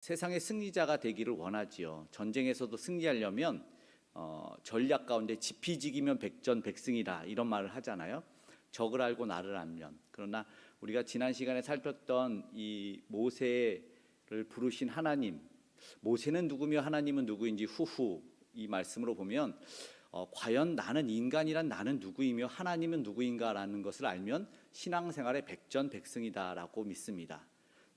세상의 승리자가 되기를 원하지요. 전쟁에서도 승리하려면 전략 가운데 지피지기면 백전백승이다 이런 말을 하잖아요. 적을 알고 나를 알면. 그러나 우리가 지난 시간에 살폈던 이 모세를 부르신 하나님, 모세는 누구며 하나님은 누구인지 후후 이 말씀으로 보면 과연 나는 인간이란 나는 누구이며 하나님은 누구인가라는 것을 알면 신앙생활의 백전백승이다라고 믿습니다.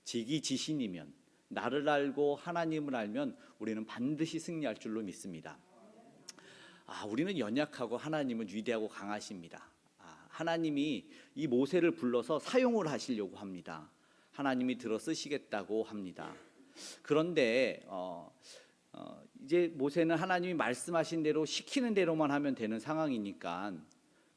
지기지신이면, 나를 알고 하나님을 알면 우리는 반드시 승리할 줄로 믿습니다. 우리는 연약하고 하나님은 위대하고 강하십니다. 하나님이 이 모세를 불러서 사용을 하시려고 합니다. 하나님이 들어 쓰시겠다고 합니다. 그런데 이제 모세는 하나님이 말씀하신 대로 시키는 대로만 하면 되는 상황이니까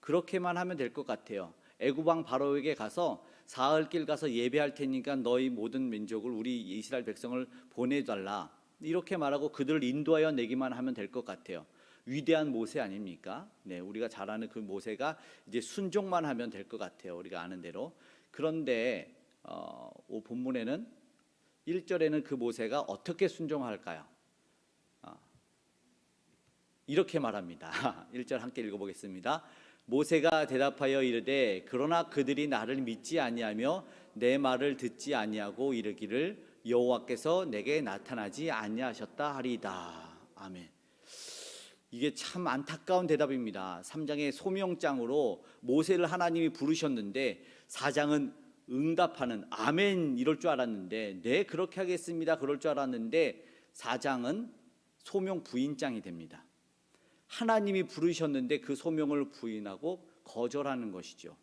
그렇게만 하면 될 것 같아요. 애굽 왕 바로에게 가서 사흘 길 가서 예배할 테니까 너희 모든 민족을 우리 이스라엘 백성을 보내달라 이렇게 말하고 그들을 인도하여 내기만 하면 될 것 같아요. 위대한 모세 아닙니까? 네, 우리가 잘 아는 그 모세가 이제 순종만 하면 될 것 같아요. 우리가 아는 대로. 그런데 본문에는 1절에는 그 모세가 어떻게 순종할까요? 이렇게 말합니다. 1절 함께 읽어보겠습니다. 모세가 대답하여 이르되 그러나 그들이 나를 믿지 아니하며 내 말을 듣지 아니하고 이르기를 여호와께서 내게 나타나지 아니하셨다 하리이다. 아멘. 이게 참 안타까운 대답입니다. 3장의 소명장으로 모세를 하나님이 부르셨는데 4장은 응답하는 아멘 이럴 줄 알았는데 네 그렇게 하겠습니다 그럴 줄 알았는데 4장은 소명 부인장이 됩니다. 하나님이 부르셨는데 그 소명을 부인하고 거절하는 것이죠.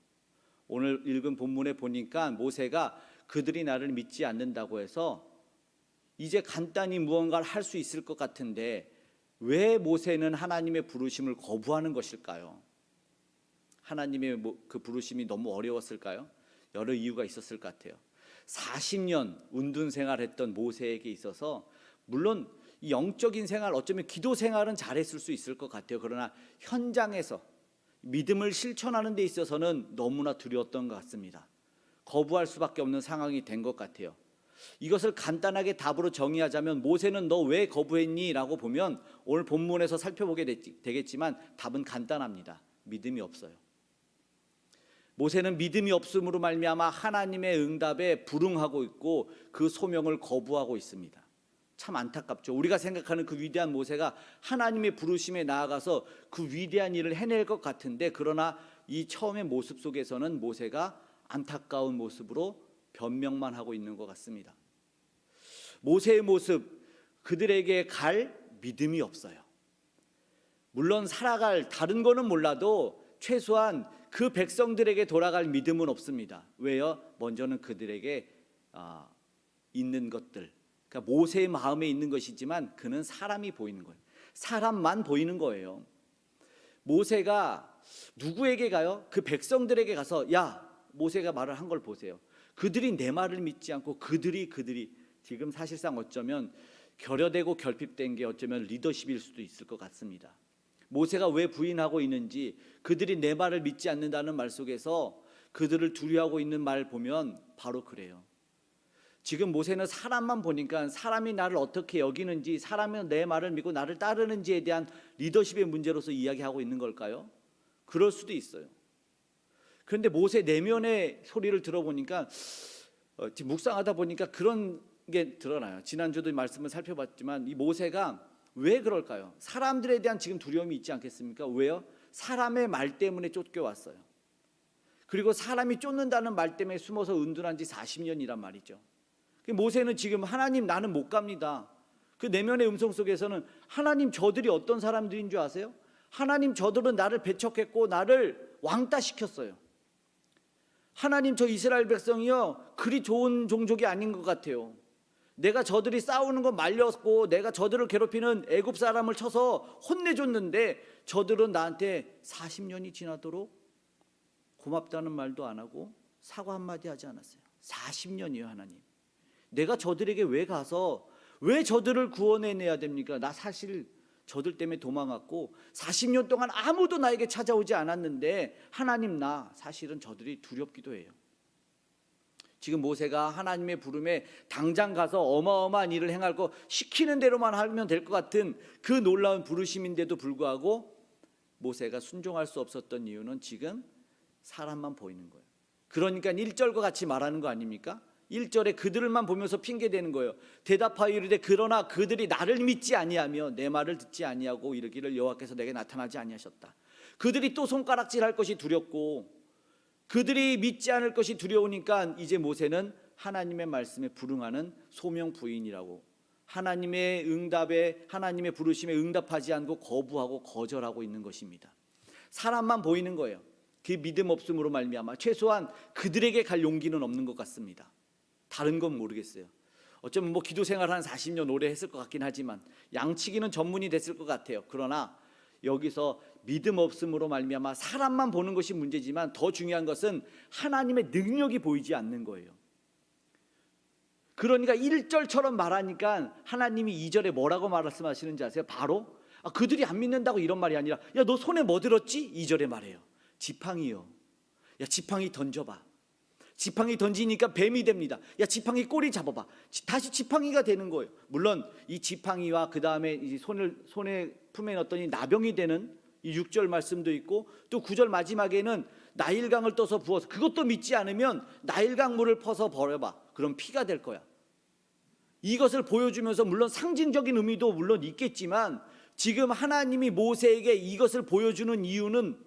오늘 읽은 본문에 보니까 모세가 그들이 나를 믿지 않는다고 해서 이제 간단히 무언가를 할 수 있을 것 같은데 왜 모세는 하나님의 부르심을 거부하는 것일까요? 하나님의 그 부르심이 너무 어려웠을까요? 여러 이유가 있었을 것 같아요. 40년 운둔 생활했던 모세에게 있어서 물론 이 영적인 생활 어쩌면 기도 생활은 잘했을 수 있을 것 같아요. 그러나 현장에서 믿음을 실천하는 데 있어서는 너무나 두려웠던 것 같습니다. 거부할 수밖에 없는 상황이 된 것 같아요. 이것을 간단하게 답으로 정의하자면 모세는 너 왜 거부했니? 라고 보면 오늘 본문에서 살펴보게 되겠지만 답은 간단합니다. 믿음이 없어요. 모세는 믿음이 없음으로 말미암아 하나님의 응답에 불응하고 있고 그 소명을 거부하고 있습니다. 참 안타깝죠. 우리가 생각하는 그 위대한 모세가 하나님의 부르심에 나아가서 그 위대한 일을 해낼 것 같은데 그러나 이 처음의 모습 속에서는 모세가 안타까운 모습으로 변명만 하고 있는 것 같습니다. 모세의 모습, 그들에게 갈 믿음이 없어요. 물론 살아갈 다른 거는 몰라도 최소한 그 백성들에게 돌아갈 믿음은 없습니다. 왜요? 먼저는 그들에게 있는 것들, 그러니까 모세의 마음에 있는 것이지만 그는 사람이 보이는 거예요. 사람만 보이는 거예요. 모세가 누구에게 가요? 그 백성들에게 가서 야, 모세가 말을 한 걸 보세요. 그들이 내 말을 믿지 않고 그들이 지금 사실상 어쩌면 결여되고 결핍된 게 어쩌면 리더십일 수도 있을 것 같습니다. 모세가 왜 부인하고 있는지 그들이 내 말을 믿지 않는다는 말 속에서 그들을 두려워하고 있는 말 보면 바로 그래요. 지금 모세는 사람만 보니까 사람이 나를 어떻게 여기는지 사람이 내 말을 믿고 나를 따르는지에 대한 리더십의 문제로서 이야기하고 있는 걸까요? 그럴 수도 있어요. 그런데 모세 내면의 소리를 들어보니까 지금 묵상하다 보니까 그런 게 드러나요. 지난주도 말씀을 살펴봤지만 이 모세가 왜 그럴까요? 사람들에 대한 지금 두려움이 있지 않겠습니까? 왜요? 사람의 말 때문에 쫓겨왔어요. 그리고 사람이 쫓는다는 말 때문에 숨어서 은둔한 지 40년이란 말이죠. 모세는 지금 하나님 나는 못 갑니다. 그 내면의 음성 속에서는 하나님 저들이 어떤 사람들인 줄 아세요? 하나님 저들은 나를 배척했고 나를 왕따시켰어요. 하나님 저 이스라엘 백성이요 그리 좋은 종족이 아닌 것 같아요. 내가 저들이 싸우는 거 말렸고 내가 저들을 괴롭히는 애굽 사람을 쳐서 혼내줬는데 저들은 나한테 40년이 지나도록 고맙다는 말도 안 하고 사과 한마디 하지 않았어요. 40년이요 하나님. 내가 저들에게 왜 가서 왜 저들을 구원해내야 됩니까? 나 사실 저들 때문에 도망갔고 40년 동안 아무도 나에게 찾아오지 않았는데 하나님 나 사실은 저들이 두렵기도 해요. 지금 모세가 하나님의 부름에 당장 가서 어마어마한 일을 행할 거 시키는 대로만 하면 될 것 같은 그 놀라운 부르심인데도 불구하고 모세가 순종할 수 없었던 이유는 지금 사람만 보이는 거예요. 그러니까 1절과 같이 말하는 거 아닙니까? 1절에 그들만 보면서 핑계대는 거예요. 대답하여 이르되 그러나 그들이 나를 믿지 아니하며 내 말을 듣지 아니하고 이르기를 여호와께서 내게 나타나지 아니하셨다. 그들이 또 손가락질할 것이 두렵고 그들이 믿지 않을 것이 두려우니까 이제 모세는 하나님의 말씀에 불응하는 소명 부인이라고, 하나님의 응답에, 하나님의 부르심에 응답하지 않고 거부하고 거절하고 있는 것입니다. 사람만 보이는 거예요. 그 믿음 없음으로 말미암아 최소한 그들에게 갈 용기는 없는 것 같습니다. 다른 건 모르겠어요. 어쩌면 기도 생활 한 40년 오래 했을 것 같긴 하지만 양치기는 전문이 됐을 것 같아요. 그러나 여기서 믿음 없음으로 말미암아 사람만 보는 것이 문제지만 더 중요한 것은 하나님의 능력이 보이지 않는 거예요. 그러니까 1절처럼 말하니까 하나님이 2절에 뭐라고 말씀하시는지 아세요? 바로 그들이 안 믿는다고 이런 말이 아니라 야, 너 손에 뭐 들었지? 2절에 말해요. 지팡이요. 야, 지팡이 던져봐. 지팡이 던지니까 뱀이 됩니다. 야, 지팡이 꼬리 잡아봐. 다시 지팡이가 되는 거예요. 물론 이 지팡이와 그 다음에 손에 품에 넣었더니 나병이 되는 이 6절 말씀도 있고 또 9절 마지막에는 나일강을 떠서 부어서, 그것도 믿지 않으면 나일강 물을 퍼서 버려봐. 그럼 피가 될 거야. 이것을 보여주면서 물론 상징적인 의미도 물론 있겠지만 지금 하나님이 모세에게 이것을 보여주는 이유는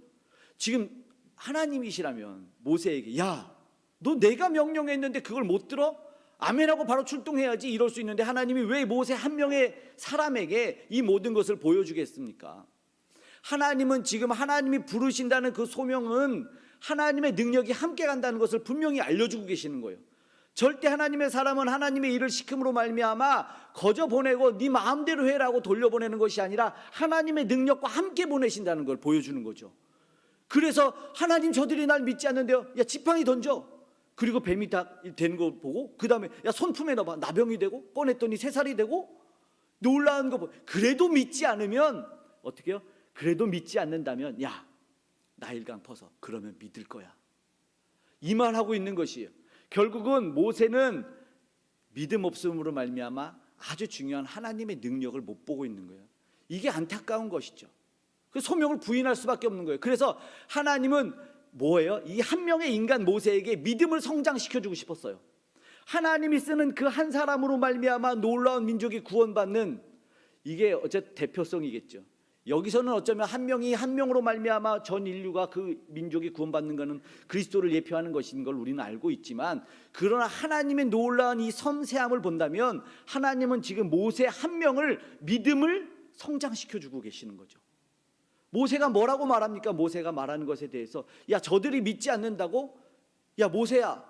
지금 하나님이시라면 모세에게 야, 너 내가 명령했는데 그걸 못 들어? 아멘하고 바로 출동해야지 이럴 수 있는데 하나님이 왜 모세 한 명의 사람에게 이 모든 것을 보여주겠습니까? 하나님은 지금 하나님이 부르신다는 그 소명은 하나님의 능력이 함께 간다는 것을 분명히 알려주고 계시는 거예요. 절대 하나님의 사람은 하나님의 일을 시킴으로 말미암아 거저 보내고 네 마음대로 해라고 돌려보내는 것이 아니라 하나님의 능력과 함께 보내신다는 걸 보여주는 거죠. 그래서 하나님 저들이 날 믿지 않는데요, 야, 지팡이 던져. 그리고 뱀이 다 되는 거 보고 그 다음에 야, 손품에 넣어봐. 나병이 되고 꺼냈더니 3살이 되고 놀라운 거 보고 그래도 믿지 않으면 어떻게 해요? 그래도 믿지 않는다면 야, 나일강 퍼서 그러면 믿을 거야. 이 말하고 있는 것이에요. 결국은 모세는 믿음 없음으로 말미암아 아주 중요한 하나님의 능력을 못 보고 있는 거예요. 이게 안타까운 것이죠. 그 소명을 부인할 수밖에 없는 거예요. 그래서 하나님은 뭐예요? 이 한 명의 인간 모세에게 믿음을 성장시켜주고 싶었어요. 하나님이 쓰는 그 한 사람으로 말미암아 놀라운 민족이 구원받는, 이게 어쨌든 대표성이겠죠. 여기서는 어쩌면 한 명이 한 명으로 말미암아 전 인류가 그 민족이 구원받는 것은 그리스도를 예표하는 것인 걸 우리는 알고 있지만, 그러나 하나님의 놀라운 이 섬세함을 본다면 하나님은 지금 모세 한 명을 믿음을 성장시켜주고 계시는 거죠. 모세가 뭐라고 말합니까? 모세가 말하는 것에 대해서 야, 저들이 믿지 않는다고? 야, 모세야,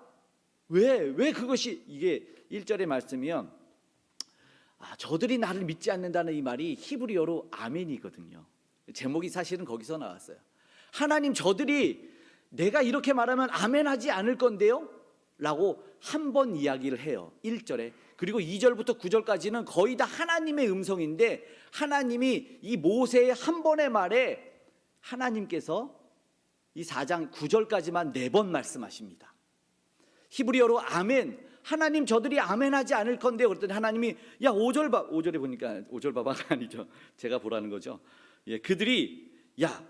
왜 그것이, 이게 1절의 말씀이면 저들이 나를 믿지 않는다는 이 말이 히브리어로 아멘이거든요. 제목이 사실은 거기서 나왔어요. 하나님, 저들이 내가 이렇게 말하면 아멘하지 않을 건데요? 라고 한 번 이야기를 해요. 1절에. 그리고 2절부터 9절까지는 거의 다 하나님의 음성인데 하나님이 이 모세의 한 번의 말에 하나님께서 이 4장 9절까지만 4번 말씀하십니다. 히브리어로 아멘, 하나님 저들이 아멘하지 않을 건데요. 그랬더니 하나님이 야, 5절 봐. 5절에 보니까 5절 봐봐가 아니죠. 제가 보라는 거죠. 예, 그들이 야,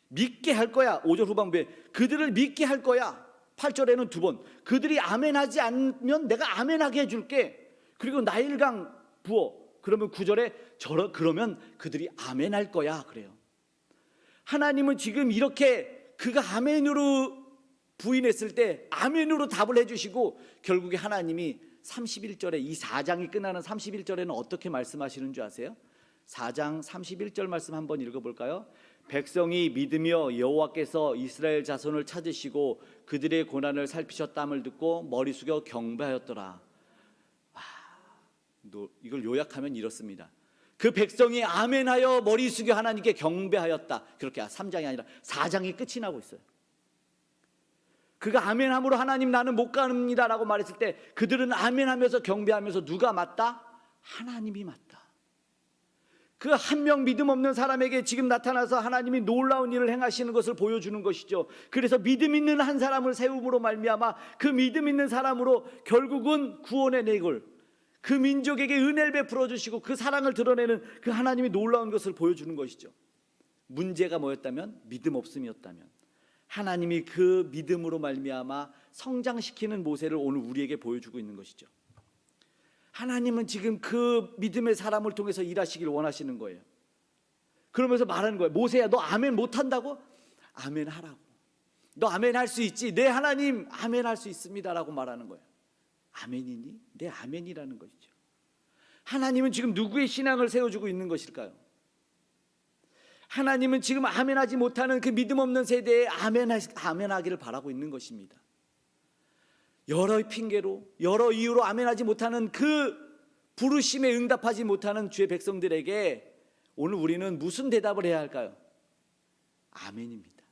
믿게 할 거야. 5절 후반부에 그들을 믿게 할 거야. 8절에는 2번 그들이 아멘하지 않으면 내가 아멘하게 해줄게. 그리고 나일강 부어. 그러면 9절에 그러면 그들이 아멘할 거야 그래요. 하나님은 지금 이렇게 그가 아멘으로 부인했을 때 아멘으로 답을 해주시고 결국에 하나님이 31절에 이 4장이 끝나는 31절에는 어떻게 말씀하시는 줄 아세요? 4장 31절 말씀 한번 읽어볼까요? 백성이 믿으며 여호와께서 이스라엘 자손을 찾으시고 그들의 고난을 살피셨다함을 듣고 머리 숙여 경배하였더라. 이걸 요약하면 이렇습니다. 그 백성이 아멘하여 머리 숙여 하나님께 경배하였다. 그렇게 3장이 아니라 4장이 끝이 나고 있어요. 그가 아멘함으로 하나님 나는 못 갑니다 라고 말했을 때 그들은 아멘하면서 경배하면서 누가 맞다? 하나님이 맞다. 그 한 명 믿음 없는 사람에게 지금 나타나서 하나님이 놀라운 일을 행하시는 것을 보여주는 것이죠. 그래서 믿음 있는 한 사람을 세움으로 말미암아 그 믿음 있는 사람으로 결국은 구원의 내골, 그 민족에게 은혜를 베풀어 주시고 그 사랑을 드러내는 그 하나님이 놀라운 것을 보여주는 것이죠. 문제가 뭐였다면 믿음 없음이었다면 하나님이 그 믿음으로 말미암아 성장시키는 모세를 오늘 우리에게 보여주고 있는 것이죠. 하나님은 지금 그 믿음의 사람을 통해서 일하시길 원하시는 거예요. 그러면서 말하는 거예요. 모세야, 너 아멘 못한다고? 아멘 하라고. 너 아멘 할 수 있지? 네 하나님 아멘 할 수 있습니다 라고 말하는 거예요. 아멘이니? 네 아멘이라는 것이죠. 하나님은 지금 누구의 신앙을 세워주고 있는 것일까요? 하나님은 지금 아멘하지 못하는 그 믿음 없는 세대에 아멘하기를 바라고 있는 것입니다. 여러 핑계로 여러 이유로 아멘하지 못하는 그 부르심에 응답하지 못하는 주의 백성들에게 오늘 우리는 무슨 대답을 해야 할까요? 아멘입니다.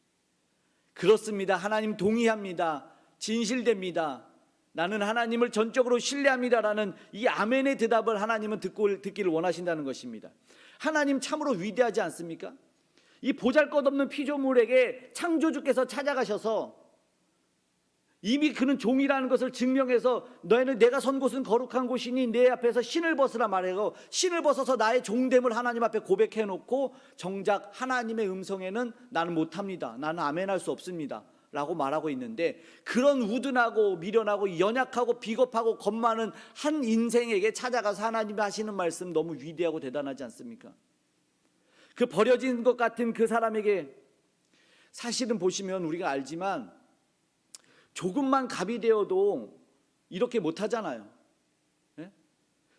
그렇습니다. 하나님 동의합니다. 진실됩니다. 나는 하나님을 전적으로 신뢰합니다라는 이 아멘의 대답을 하나님은 듣기를 원하신다는 것입니다. 하나님 참으로 위대하지 않습니까? 이 보잘것없는 피조물에게 창조주께서 찾아가셔서 이미 그는 종이라는 것을 증명해서 너희는 내가 선 곳은 거룩한 곳이니 내 앞에서 신을 벗으라 말하고 신을 벗어서 나의 종됨을 하나님 앞에 고백해놓고 정작 하나님의 음성에는 나는 못합니다. 나는 아멘할 수 없습니다 라고 말하고 있는데, 그런 우둔하고 미련하고 연약하고 비겁하고 겁 많은 한 인생에게 찾아가서 하나님이 하시는 말씀 너무 위대하고 대단하지 않습니까? 그 버려진 것 같은 그 사람에게 사실은 보시면 우리가 알지만 조금만 갑이 되어도 이렇게 못하잖아요. 예?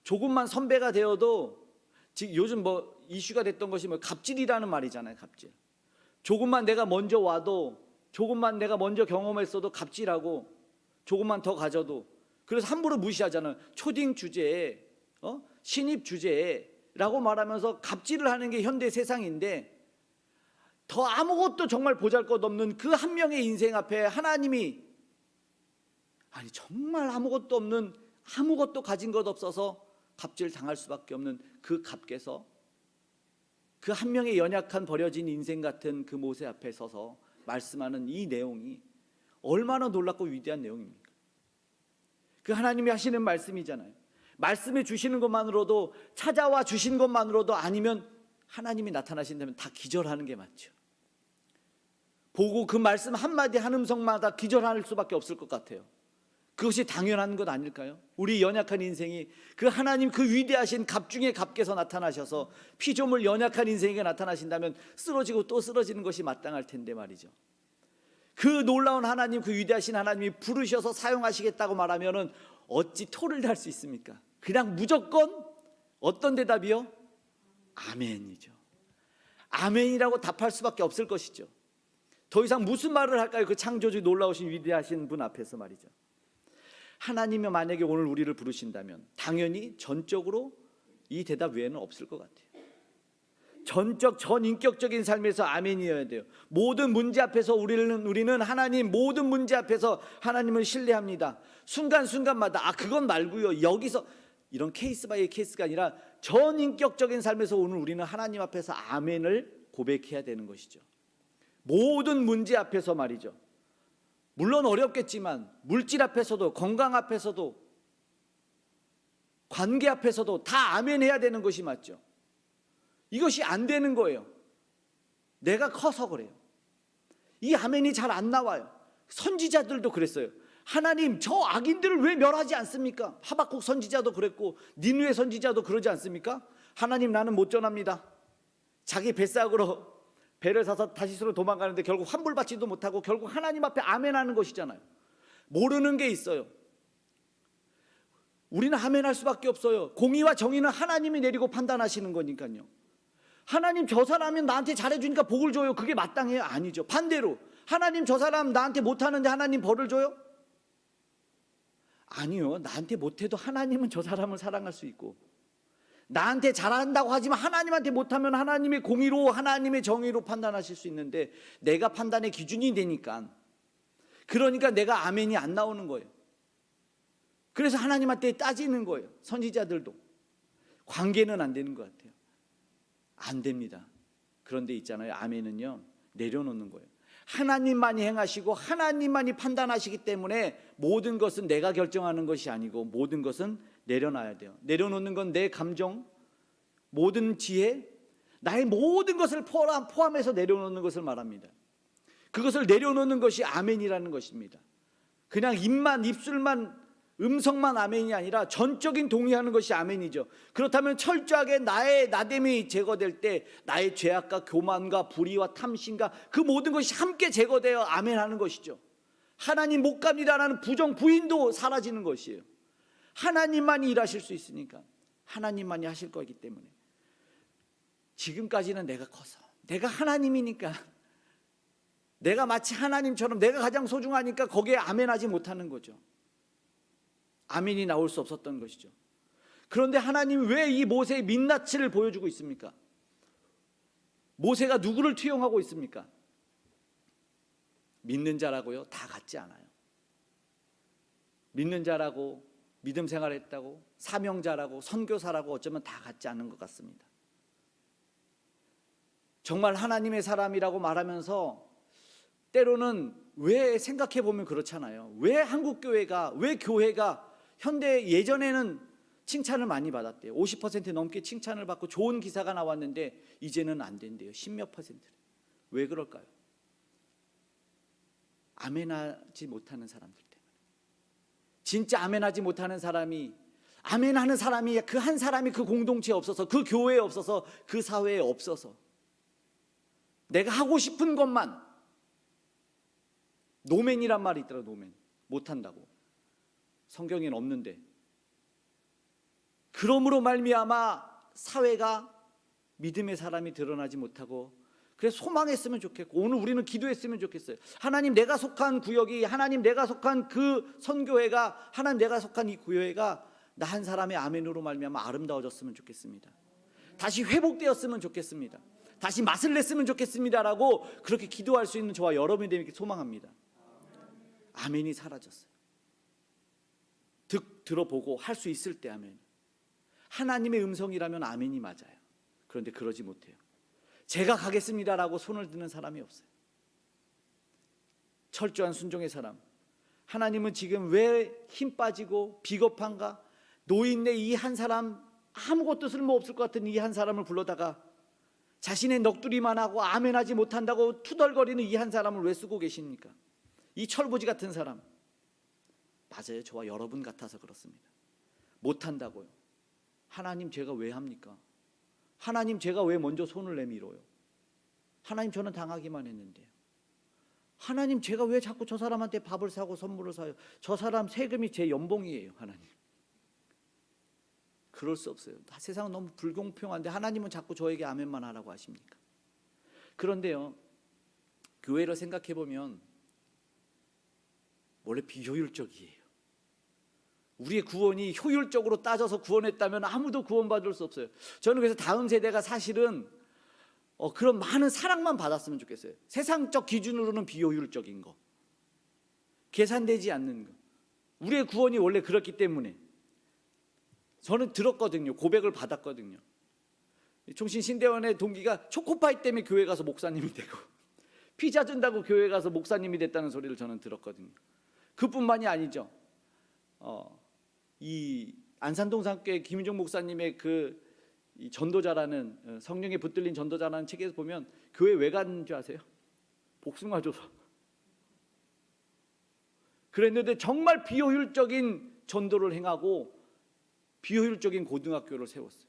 조금만 선배가 되어도 지금 요즘 뭐 이슈가 됐던 것이 뭐 갑질이라는 말이잖아요. 갑질. 조금만 내가 먼저 와도, 조금만 내가 먼저 경험했어도 갑질하고, 조금만 더 가져도, 그래서 함부로 무시하잖아요. 초딩 주제에 신입 주제라고 말하면서 갑질을 하는 게 현대 세상인데, 더 아무것도 정말 보잘것없는 그 한 명의 인생 앞에 하나님이 정말 아무것도 없는, 아무것도 가진 것 없어서 갑질 당할 수밖에 없는 그 갑께서 그 한 명의 연약한 버려진 인생 같은 그 모세 앞에 서서 말씀하는 이 내용이 얼마나 놀랍고 위대한 내용입니까? 그 하나님이 하시는 말씀이잖아요. 말씀해 주시는 것만으로도, 찾아와 주신 것만으로도 아니면 하나님이 나타나신다면 다 기절하는 게 맞죠. 보고 그 말씀 한마디 한 음성마다 기절할 수밖에 없을 것 같아요. 그것이 당연한 것 아닐까요? 우리 연약한 인생이 그 하나님 그 위대하신 갑 중에 갑께서 나타나셔서 피조물 연약한 인생에게 나타나신다면 쓰러지고 또 쓰러지는 것이 마땅할 텐데 말이죠. 그 놀라운 하나님, 그 위대하신 하나님이 부르셔서 사용하시겠다고 말하면은 어찌 토를 달 수 있습니까? 그냥 무조건 어떤 대답이요? 아멘이죠. 아멘이라고 답할 수밖에 없을 것이죠. 더 이상 무슨 말을 할까요? 그 창조주 놀라우신 위대하신 분 앞에서 말이죠. 하나님이 만약에 오늘 우리를 부르신다면 당연히 전적으로 이 대답 외에는 없을 것 같아요. 전인격적인 삶에서 아멘이어야 돼요. 모든 문제 앞에서 우리는 하나님, 모든 문제 앞에서 하나님을 신뢰합니다. 순간순간마다 그건 말고요, 여기서 이런 케이스 바이 케이스가 아니라 전인격적인 삶에서 오늘 우리는 하나님 앞에서 아멘을 고백해야 되는 것이죠. 모든 문제 앞에서 말이죠. 물론 어렵겠지만 물질 앞에서도, 건강 앞에서도, 관계 앞에서도 다 아멘 해야 되는 것이 맞죠. 이것이 안 되는 거예요. 내가 커서 그래요. 이 아멘이 잘 안 나와요. 선지자들도 그랬어요. 하나님, 저 악인들을 왜 멸하지 않습니까? 하박국 선지자도 그랬고 니느웨 선지자도 그러지 않습니까? 하나님, 나는 못 전합니다. 자기 뱃삭으로 배를 사서 다시스로 도망가는데 결국 환불받지도 못하고 결국 하나님 앞에 아멘하는 것이잖아요. 모르는 게 있어요. 우리는 아멘할 수밖에 없어요. 공의와 정의는 하나님이 내리고 판단하시는 거니까요. 하나님, 저 사람이 나한테 잘해주니까 복을 줘요. 그게 마땅해요? 아니죠. 반대로 하나님, 저 사람 나한테 못하는데 하나님 벌을 줘요? 아니요. 나한테 못해도 하나님은 저 사람을 사랑할 수 있고, 나한테 잘한다고 하지만 하나님한테 못하면 하나님의 공의로, 하나님의 정의로 판단하실 수 있는데 내가 판단의 기준이 되니까, 그러니까 내가 아멘이 안 나오는 거예요. 그래서 하나님한테 따지는 거예요. 선지자들도 관계는 안 되는 것 같아요. 안 됩니다. 그런데 있잖아요. 아멘은요, 내려놓는 거예요. 하나님만이 행하시고 하나님만이 판단하시기 때문에 모든 것은 내가 결정하는 것이 아니고 모든 것은 내려놔야 돼요. 내려놓는 건 내 감정, 모든 지혜, 나의 모든 것을 포함해서 내려놓는 것을 말합니다. 그것을 내려놓는 것이 아멘이라는 것입니다. 그냥 입술만 음성만 아멘이 아니라 전적인 동의하는 것이 아멘이죠. 그렇다면 철저하게 나의 나됨이 제거될 때 나의 죄악과 교만과 불의와 탐심과 그 모든 것이 함께 제거되어 아멘하는 것이죠. 하나님 못 갑니다라는 부정 부인도 사라지는 것이에요. 하나님만이 일하실 수 있으니까, 하나님만이 하실 거기 때문에. 지금까지는 내가 커서, 내가 하나님이니까, 내가 마치 하나님처럼 내가 가장 소중하니까 거기에 아멘하지 못하는 거죠. 아멘이 나올 수 없었던 것이죠. 그런데 하나님이 왜 이 모세의 민낯을 보여주고 있습니까? 모세가 누구를 투영하고 있습니까? 믿는 자라고요? 다 같지 않아요. 믿는 자라고, 믿음 생활했다고, 사명자라고, 선교사라고 어쩌면 다 같지 않은 것 같습니다. 정말 하나님의 사람이라고 말하면서 때로는 왜 생각해 보면 그렇잖아요. 왜 한국교회가, 왜 교회가 현대 예전에는 칭찬을 많이 받았대요. 50% 넘게 칭찬을 받고 좋은 기사가 나왔는데 이제는 안 된대요. 10몇 %. 왜 그럴까요? 아멘하지 못하는 사람들 때문에. 진짜 아멘하지 못하는 사람이, 아멘하는 사람이 그 한 사람이 그 공동체에 없어서, 그 교회에 없어서, 그 사회에 없어서 내가 하고 싶은 것만, 노맨이란 말이 있더라. 노맨, 못한다고. 성경에는 없는데, 그러므로 말미암아 사회가 믿음의 사람이 드러나지 못하고, 그래서 소망했으면 좋겠고, 오늘 우리는 기도했으면 좋겠어요. 하나님, 내가 속한 구역이, 하나님 내가 속한 그 선교회가, 하나님 내가 속한 이 교회가 나 한 사람의 아멘으로 말미암아 아름다워졌으면 좋겠습니다. 다시 회복되었으면 좋겠습니다. 다시 맛을 냈으면 좋겠습니다라고 그렇게 기도할 수 있는 저와 여러분이 되길 소망합니다. 아멘이 사라졌어요. 들어보고 할 수 있을 때 아멘. 하나님의 음성이라면 아멘이 맞아요. 그런데 그러지 못해요. 제가 가겠습니다라고 손을 드는 사람이 없어요. 철저한 순종의 사람. 하나님은 지금 왜 힘 빠지고 비겁한가? 노인네 이 한 사람, 아무것도 쓸모없을 것 같은 이 한 사람을 불러다가 자신의 넋두리만 하고 아멘하지 못한다고 투덜거리는 이 한 사람을 왜 쓰고 계십니까? 이 철부지 같은 사람. 맞아요. 저와 여러분 같아서 그렇습니다. 못한다고요. 하나님, 제가 왜 합니까? 하나님, 제가 왜 먼저 손을 내밀어요? 하나님, 저는 당하기만 했는데요. 하나님, 제가 왜 자꾸 저 사람한테 밥을 사고 선물을 사요? 저 사람 세금이 제 연봉이에요. 하나님, 그럴 수 없어요. 세상은 너무 불공평한데 하나님은 자꾸 저에게 아멘만 하라고 하십니까? 그런데요, 교회를 생각해 보면 원래 비효율적이에요. 우리의 구원이 효율적으로 따져서 구원했다면 아무도 구원받을 수 없어요. 저는 그래서 다음 세대가 사실은 그런 많은 사랑만 받았으면 좋겠어요. 세상적 기준으로는 비효율적인 거, 계산되지 않는 거. 우리의 구원이 원래 그렇기 때문에. 저는 들었거든요. 고백을 받았거든요. 총신 신대원의 동기가 초코파이 때문에 교회 가서 목사님이 되고, 피자 준다고 교회 가서 목사님이 됐다는 소리를 저는 들었거든요. 그뿐만이 아니죠. 이 안산동산교회 김윤종 목사님의 이 전도자라는, 성령에 붙들린 전도자라는 책에서 보면 교회 왜 간 줄 아세요? 복숭아 줘서. 그랬는데 정말 비효율적인 전도를 행하고 비효율적인 고등학교를 세웠어요.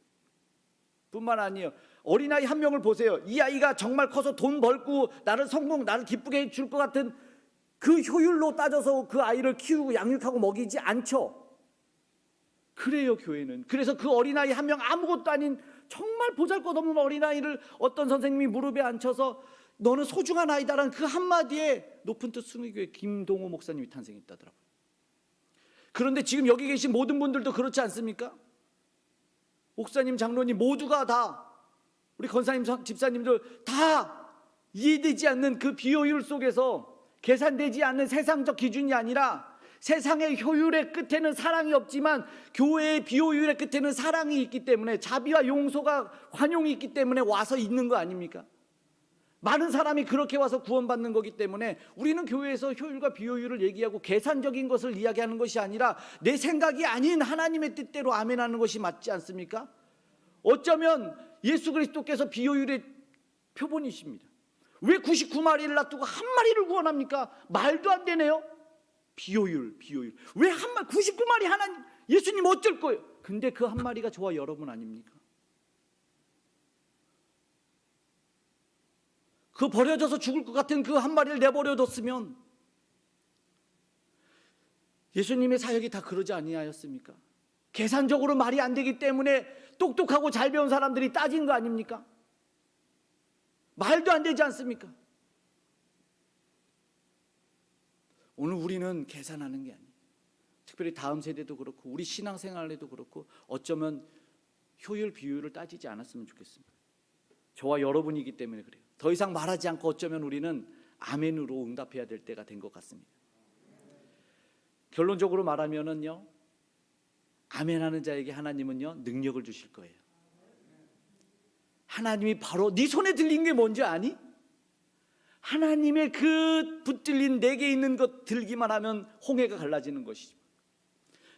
뿐만 아니에요. 어린아이 한 명을 보세요. 이 아이가 정말 커서 돈 벌고 나를 기쁘게 해줄 것 같은 그 효율로 따져서 그 아이를 키우고 양육하고 먹이지 않죠. 그래요, 교회는. 그래서 그 어린아이 한 명, 아무것도 아닌 정말 보잘것없는 어린아이를 어떤 선생님이 무릎에 앉혀서 너는 소중한 아이다라는 그 한마디에 높은 뜻 순회교회 김동호 목사님이 탄생했다더라고요. 그런데 지금 여기 계신 모든 분들도 그렇지 않습니까? 목사님, 장로님 모두가 다, 우리 권사님, 집사님들 다 이해되지 않는 그 비효율 속에서, 계산되지 않는 세상적 기준이 아니라 세상의 효율의 끝에는 사랑이 없지만 교회의 비효율의 끝에는 사랑이 있기 때문에, 자비와 용서가, 환용이 있기 때문에 와서 있는 거 아닙니까? 많은 사람이 그렇게 와서 구원받는 거기 때문에 우리는 교회에서 효율과 비효율을 얘기하고 계산적인 것을 이야기하는 것이 아니라 내 생각이 아닌 하나님의 뜻대로 아멘하는 것이 맞지 않습니까? 어쩌면 예수 그리스도께서 비효율의 표본이십니다. 왜 99마리를 놔두고 한 마리를 구원합니까? 말도 안 되네요. 비효율. 왜 한 마리, 99마리 하나님, 예수님 어쩔 거예요? 근데 그 한 마리가 저와 여러분 아닙니까? 그 버려져서 죽을 것 같은 그 한 마리를 내버려뒀으면 예수님의 사역이 다 그러지 아니하였습니까? 계산적으로 말이 안 되기 때문에 똑똑하고 잘 배운 사람들이 따진 거 아닙니까? 말도 안 되지 않습니까? 오늘 우리는 계산하는 게 아니에요. 특별히 다음 세대도 그렇고 우리 신앙생활에도 그렇고 어쩌면 효율 비효율을 따지지 않았으면 좋겠습니다. 저와 여러분이기 때문에 그래요. 더 이상 말하지 않고 어쩌면 우리는 아멘으로 응답해야 될 때가 된 것 같습니다. 결론적으로 말하면은요, 아멘하는 자에게 하나님은요 능력을 주실 거예요. 하나님이 바로 네 손에 들린 게 뭔지 아니? 하나님의 그 붙들린 내게 있는 것 들기만 하면 홍해가 갈라지는 것이죠.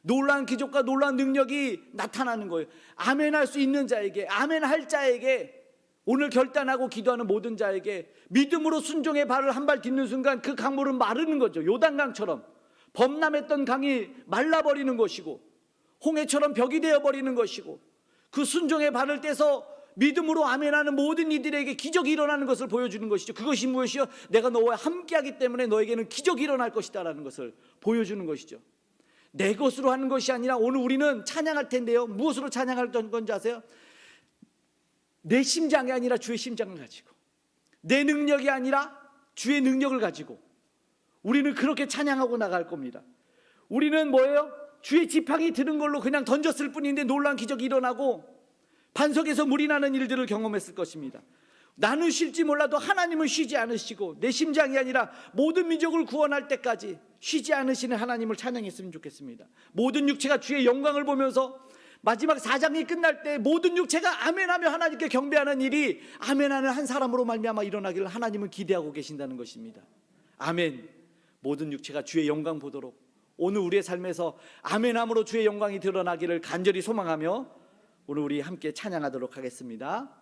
놀라운 기적과 놀라운 능력이 나타나는 거예요. 아멘할 수 있는 자에게, 아멘할 자에게, 오늘 결단하고 기도하는 모든 자에게 믿음으로 순종의 발을 한 발 딛는 순간 그 강물은 마르는 거죠. 요단강처럼 범람했던 강이 말라버리는 것이고 홍해처럼 벽이 되어버리는 것이고, 그 순종의 발을 떼서 믿음으로 아멘하는 모든 이들에게 기적이 일어나는 것을 보여주는 것이죠. 그것이 무엇이요? 내가 너와 함께하기 때문에 너에게는 기적이 일어날 것이다 라는 것을 보여주는 것이죠. 내 것으로 하는 것이 아니라 오늘 우리는 찬양할 텐데요, 무엇으로 찬양할 건지 아세요? 내 심장이 아니라 주의 심장을 가지고, 내 능력이 아니라 주의 능력을 가지고 우리는 그렇게 찬양하고 나갈 겁니다. 우리는 뭐예요? 주의 지팡이 드는 걸로 그냥 던졌을 뿐인데 놀라운 기적이 일어나고 반석에서 물이 나는 일들을 경험했을 것입니다. 나는 쉴지 몰라도 하나님은 쉬지 않으시고 내 심장이 아니라 모든 민족을 구원할 때까지 쉬지 않으시는 하나님을 찬양했으면 좋겠습니다. 모든 육체가 주의 영광을 보면서 마지막 4장이 끝날 때 모든 육체가 아멘하며 하나님께 경배하는 일이 아멘하는 한 사람으로 말미암아 일어나기를 하나님은 기대하고 계신다는 것입니다. 아멘. 모든 육체가 주의 영광 보도록 오늘 우리의 삶에서 아멘함으로 주의 영광이 드러나기를 간절히 소망하며 오늘 우리 함께 찬양하도록 하겠습니다.